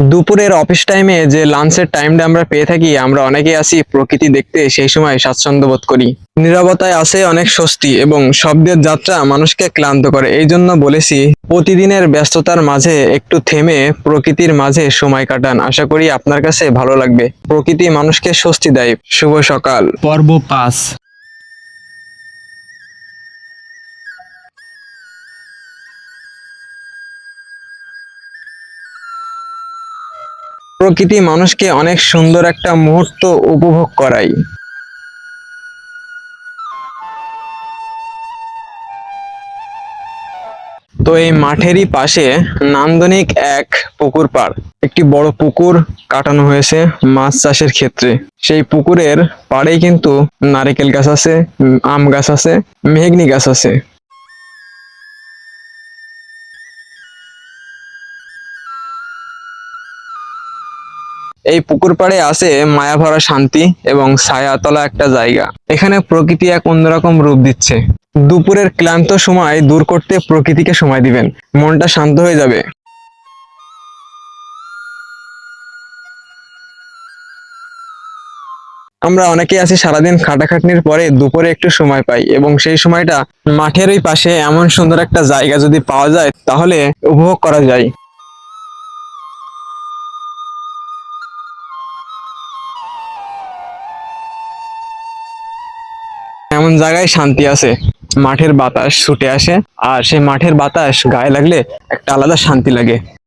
দুপুরের অফিস টাইমে যে লাঞ্চের টাইমটা আমরা পেয়ে থাকি, আমরা অনেকেই আছি প্রকৃতি দেখতে সেই সময় স্বাচ্ছন্দ্য বোধ করি। নীরবতায় আছে অনেক স্বস্তি এবং শব্দের যাত্রা মানুষকে ক্লান্ত করে। এই জন্য বলেছি, প্রতিদিনের ব্যস্ততার মাঝে একটু থেমে প্রকৃতির মাঝে সময় কাটান। আশা করি আপনার কাছে ভালো লাগবে। প্রকৃতি মানুষকে স্বস্তি দেয়। শুভ সকাল। পর্ব ৫। প্রকৃতি মানুষকে অনেক সুন্দর একটা মুহূর্ত উপভোগ করায়। তো এই মাঠেরই পাশে নান্দনিক এক পুকুর পাড়, একটি বড় পুকুর কাটানো হয়েছে মাছ চাষের ক্ষেত্রে। সেই পুকুরের পাড়েই কিন্তু নারকেল গাছ আছে, আম গাছ আছে, মেহগনি গাছ আছে। এই পুকুর পাড়ে আছে মায়াভরা শান্তি এবং ছায়াতলা একটা জায়গা। এখানে প্রকৃতি এক অন্যরকম রূপ দিচ্ছে। দুপুরের ক্লান্ত সময় দূর করতে প্রকৃতিকে সময় দিবেন, মনটা শান্ত হয়ে যাবে। আমরা অনেকেই আছি সারাদিন খাটাখাটনির পরে দুপুরে একটু সময় পাই, এবং সেই সময়টা মাঠের ওই পাশে এমন সুন্দর একটা জায়গা যদি পাওয়া যায় তাহলে উপভোগ করা যায়। এমন জায়গায় শান্তি আছে, মাঠের বাতাস ছুটে আসে, আর সেই মাঠের বাতাস গায়ে লাগলে একটা আলাদা শান্তি লাগে।